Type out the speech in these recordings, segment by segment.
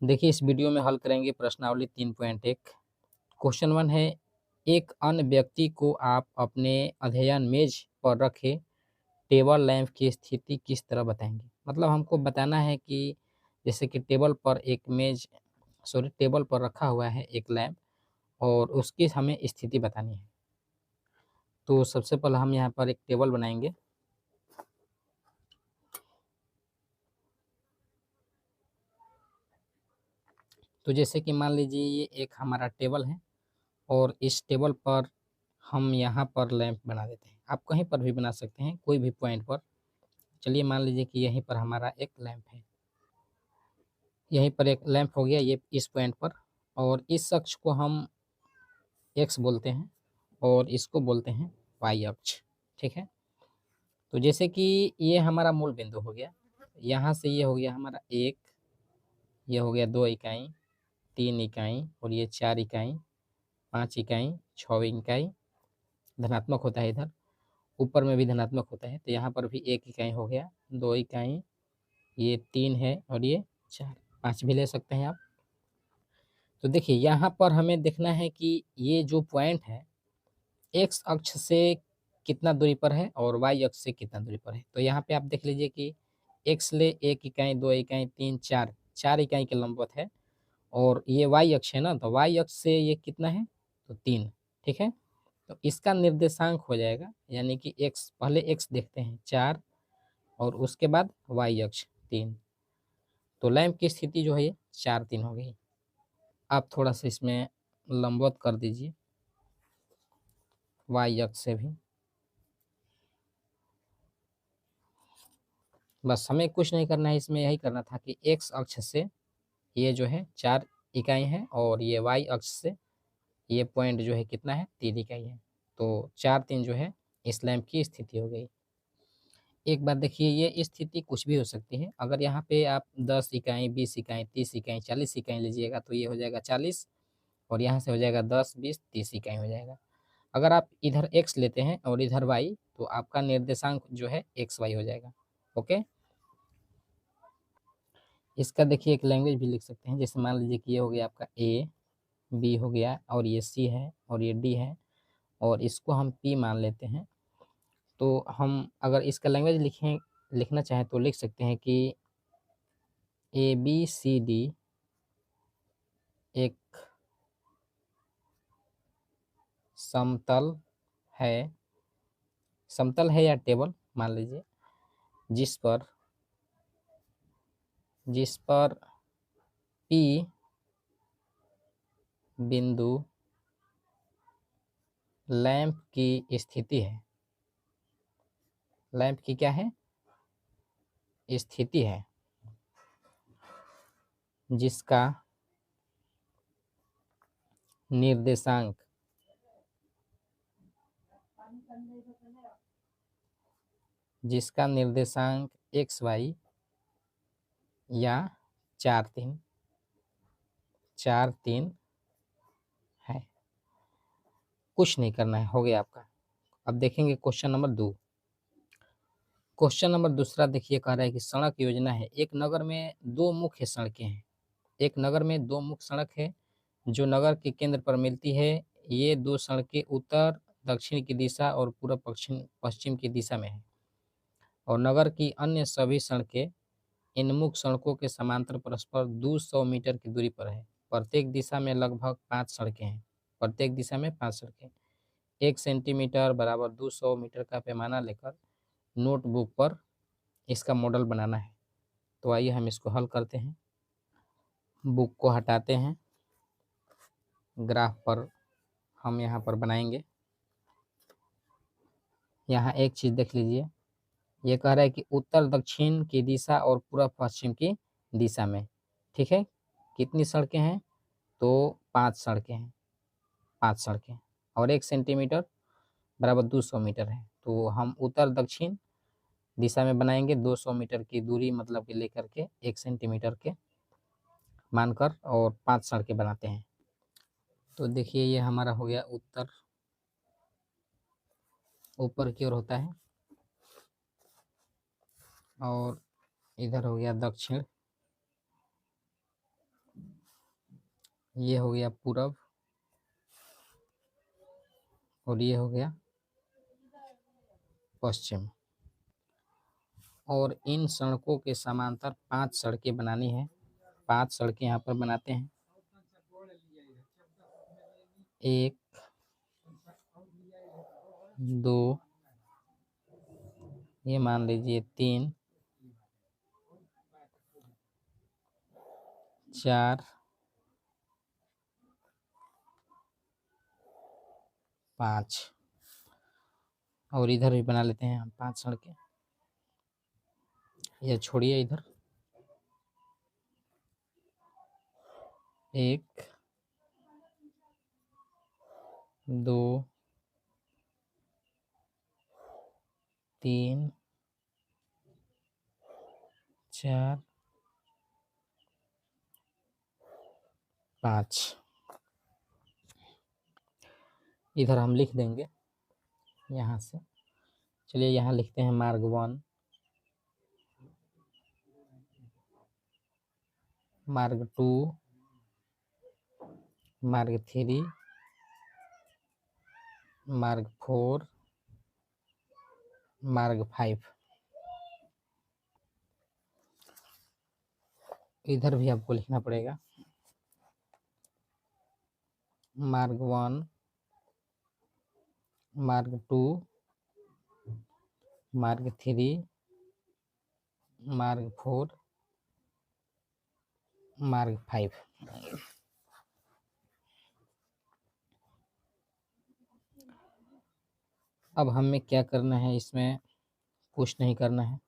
देखिए इस वीडियो में हल करेंगे प्रश्नावली 3.1। क्वेश्चन 1 है, एक अन्य व्यक्ति को आप अपने अध्ययन मेज पर रखे टेबल लैंप की स्थिति किस तरह बताएंगे। मतलब हमको बताना है कि जैसे कि टेबल पर रखा हुआ है एक लैंप और उसकी हमें स्थिति बतानी है। तो सबसे पहले हम यहाँ पर एक टेबल बनाएंगे। तो जैसे कि मान लीजिए ये एक हमारा टेबल है और इस टेबल पर हम यहाँ पर लैंप बना देते हैं। आप कहीं पर भी बना सकते हैं, कोई भी पॉइंट पर। चलिए मान लीजिए कि यहीं पर हमारा एक लैंप है, यहीं पर एक लैंप हो गया ये इस पॉइंट पर, और इस अक्ष को हम एक्स बोलते हैं और इसको बोलते हैं वाई अक्ष। ठीक है, तो जैसे कि ये हमारा मूल बिंदु हो गया, यहाँ से ये हो गया हमारा एक, ये हो गया 2 इकाई, 3 इकाई, और ये 4 इकाई, 5 इकाई, 6 इकाई। धनात्मक होता है इधर, ऊपर में भी धनात्मक होता है, तो यहाँ पर भी 1 इकाई हो गया, 2 इकाई, ये 3 है और ये 4, 5 भी ले सकते हैं आप। तो देखिए यहाँ पर हमें देखना है कि ये जो पॉइंट है एक्स अक्ष से कितना दूरी पर है और वाई अक्ष से कितना दूरी पर है। तो यहाँ पे आप देख लीजिए कि एक्स ले 1 इकाई, 2 इकाई, 3, 4, 4 इकाई के लंबवत है, और ये वाई अक्ष है ना, तो वाई अक्ष से ये कितना है, तो 3। ठीक है, तो इसका निर्देशांक हो जाएगा, यानी कि एक्स, पहले एक्स देखते हैं 4 और उसके बाद वाई अक्ष 3। तो लैंप की स्थिति जो है ये 4, 3 हो गई। आप थोड़ा सा इसमें लंबवत कर दीजिए वाई अक्ष से भी। बस हमें कुछ नहीं करना है इसमें, यही करना था कि एक्स अक्ष से ये जो है 4 इकाई है और ये वाई अक्ष से ये पॉइंट जो है कितना है, 3 इकाई है। तो 4, 3 जो है इस लैंप की स्थिति हो गई। एक बात देखिए, ये स्थिति कुछ भी हो सकती है। अगर यहाँ पे आप 10 इकाई, 20 इकाई, 30 इकाई, 40 इकाई लीजिएगा तो ये हो जाएगा 40, और यहाँ से हो जाएगा 10, 20, 30 इकाई हो जाएगा। अगर आप इधर एक्स लेते हैं और इधर वाई, तो आपका निर्देशांक जो है एक्स वाई हो जाएगा। ओके, इसका देखिए एक लैंग्वेज भी लिख सकते हैं। जैसे मान लीजिए कि ये हो गया आपका ए, बी हो गया, और ये सी है, और ये डी है, और इसको हम पी मान लेते हैं। तो हम अगर इसका लैंग्वेज लिखना चाहें तो लिख सकते हैं कि ए बी सी डी एक समतल है, समतल है या टेबल मान लीजिए, जिस पर पी बिंदु लैंप की स्थिति है। लैंप की क्या है, स्थिति है, जिसका निर्देशांक एक्स वाई या 4, 3 है। कुछ नहीं करना है, हो गया आपका। अब देखेंगे क्वेश्चन नंबर 2। क्वेश्चन नंबर दूसरा देखिए, कह रहा है कि सड़क योजना है। एक नगर में 2 मुख्य सड़कें हैं। एक नगर में 2 मुख्य सड़क है जो नगर के केंद्र पर मिलती है। ये 2 सड़कें उत्तर दक्षिण की दिशा और पूर्व पश्चिम की दिशा में है, और नगर की अन्य सभी सड़कें इन मुख्य सड़कों के समांतर परस्पर 200 मीटर की दूरी पर है। प्रत्येक दिशा में लगभग 5 सड़कें हैं। प्रत्येक दिशा में 5 सड़कें। 1 सेंटीमीटर बराबर 200 मीटर का पैमाना लेकर नोटबुक पर इसका मॉडल बनाना है। तो आइए हम इसको हल करते हैं। बुक को हटाते हैं, ग्राफ पर हम यहाँ पर बनाएंगे। यहाँ एक चीज़ देख लीजिए, ये कह रहा है कि उत्तर दक्षिण की दिशा और पूर्व पश्चिम की दिशा में। ठीक है, कितनी सड़कें हैं, तो 5 सड़कें हैं, 5 सड़कें, और 1 सेंटीमीटर बराबर 200 मीटर है। तो हम उत्तर दक्षिण दिशा में बनाएंगे 200 मीटर की दूरी मतलब कि लेकर के 1 सेंटीमीटर के मानकर, और 5 सड़कें बनाते हैं। तो देखिए ये हमारा हो गया उत्तर, ऊपर की ओर होता है, और इधर हो गया दक्षिण। ये हो गया पूरब और ये हो गया पश्चिम। और इन सड़कों के समांतर 5 सड़कें बनानी है। 5 सड़कें यहाँ पर बनाते हैं। 1 2 ये मान लीजिए 3 4 5 और इधर भी बना लेते हैं हम 5 सड़कें। ये छोड़िए इधर। 1 2 3 4 5 इधर हम लिख देंगे यहाँ से। चलिए यहाँ लिखते हैं मार्ग 1, मार्ग 2, मार्ग 3, मार्ग 4, मार्ग 5। इधर भी आपको लिखना पड़ेगा मार्ग 1, मार्ग 2, मार्ग 3, मार्ग 4, मार्ग 5। अब हमें क्या करना है, इसमें कुछ नहीं करना है।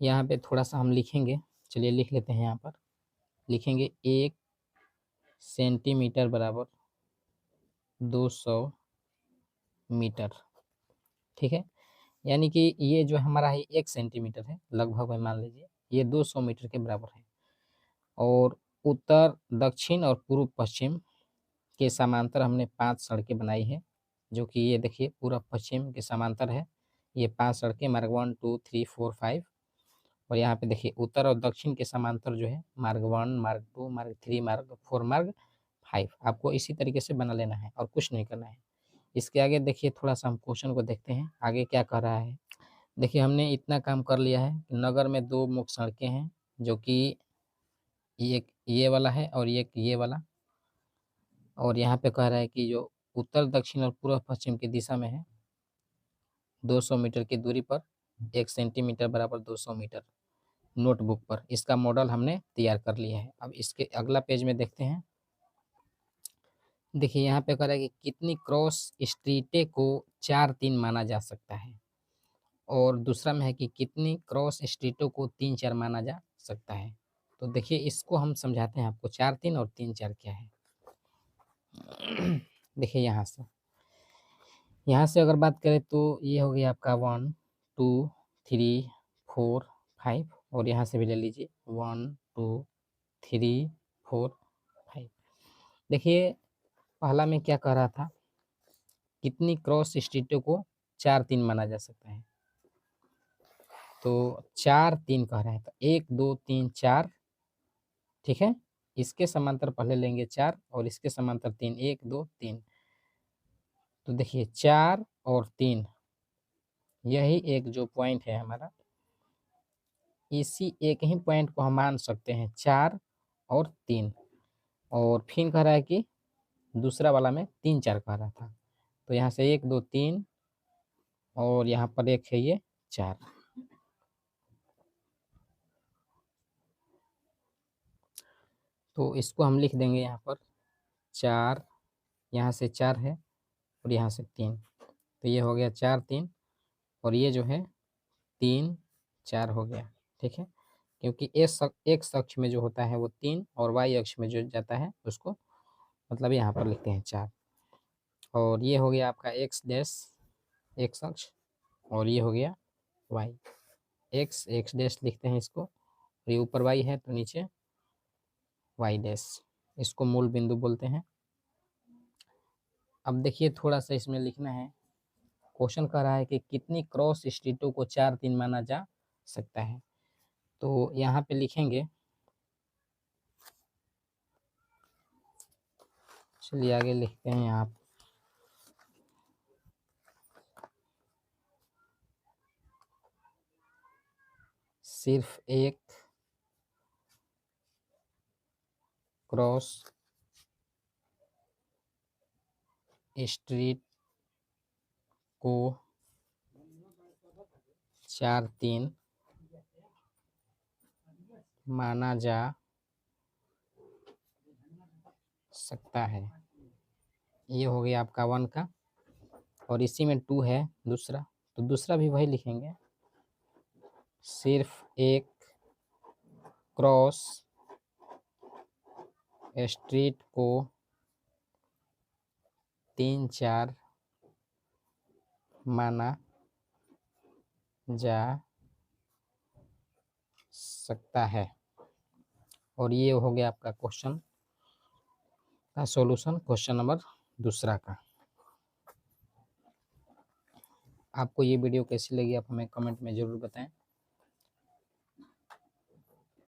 यहाँ पे थोड़ा सा हम लिखेंगे। चलिए लिख लेते हैं। यहाँ पर लिखेंगे 1 सेंटीमीटर बराबर 200 मीटर। ठीक है, यानी कि ये जो हमारा है 1 सेंटीमीटर है लगभग, मान लीजिए ये 200 मीटर के बराबर है। और उत्तर दक्षिण और पूर्व पश्चिम के समांतर हमने 5 सड़कें बनाई है, जो कि ये देखिए पूर्व पश्चिम के समांतर है। ये 5 सड़कें मार्ग 1 2 3 4 5। और यहाँ पे देखिए उत्तर और दक्षिण के समांतर जो है मार्ग 1 मार्ग 2 मार्ग 3 मार्ग 4 मार्ग 5। आपको इसी तरीके से बना लेना है और कुछ नहीं करना है। इसके आगे देखिए थोड़ा सा हम क्वेश्चन को देखते हैं आगे क्या कर रहा है। देखिए हमने इतना काम कर लिया है कि नगर में 2 मुख्य सड़कें हैं, जो कि एक ये वाला है और एक ये वाला। और यहाँ पे कह रहा है कि जो उत्तर दक्षिण और पूर्व पश्चिम की दिशा में है 200 मीटर की दूरी पर 1 सेंटीमीटर बराबर 200 मीटर नोटबुक पर। इसका मॉडल हमने तैयार कर लिया है। अब इसके अगला पेज में देखते हैं। देखिए यहाँ पे कह रहा है कि कितनी क्रॉस स्ट्रीटें को 4 3 माना जा सकता है। और दूसरा में है कि कितनी क्रॉस स्ट्रीटों को 3 4 माना जा सकता है। तो देखिए इसको हम समझाते हैं आपको। 4 3 और 3 4 क्या है। देखिए यहाँ से अगर बात करें तो ये हो गया आपका 1 2 3 4 5। और यहाँ से भी ले लीजिए 1 2 3 4 5। देखिए पहला में क्या कह रहा था, कितनी क्रॉस स्ट्रीटों को 4 3 माना जा सकता है। तो 4 3 कह रहा है, तो 1 2 3 4। ठीक है, इसके समांतर पहले लेंगे 4 और इसके समांतर 3 1 2 3। तो देखिए 4 और 3 यही एक जो पॉइंट है हमारा, इसी एक ही पॉइंट को हम मान सकते हैं 4 और 3। और फिर कह रहा है कि दूसरा वाला में 3 4 कह रहा था। तो यहाँ से 1 2 3 और यहाँ पर एक है ये 4। तो इसको हम लिख देंगे यहाँ पर 4, यहाँ से 4 है और यहाँ से 3। तो ये हो गया 4 3 और ये जो है 3 4 हो गया। ठीक है, क्योंकि एक्स अक्ष में जो होता है वो 3 और वाई अक्ष में जो जाता है उसको मतलब यहाँ पर लिखते हैं 4। और ये हो गया आपका एक्स डैश एक्स अक्ष और ये हो गया वाई। एक्स एक्स डैश लिखते हैं इसको, ये ऊपर वाई है तो नीचे वाई डैश, इसको मूल बिंदु बोलते हैं। अब देखिए थोड़ा सा इसमें लिखना है। क्वेश्चन कह रहा है कि कितनी क्रॉस स्ट्रीटों को 4 3 माना जा सकता है। तो यहाँ पे लिखेंगे चलिए आगे लिखते हैं आप। सिर्फ एक क्रॉस स्ट्रीट को 4-3 माना जा सकता है। ये हो गया आपका 1 का, और इसी में 2 है दूसरा, तो दूसरा भी वही लिखेंगे। सिर्फ एक क्रॉस स्ट्रीट को 3-4 माना जा सकता है। और ये हो गया आपका क्वेश्चन का सॉल्यूशन, क्वेश्चन नंबर दूसरा का। आपको ये वीडियो कैसी लगी आप हमें कमेंट में ज़रूर बताएं।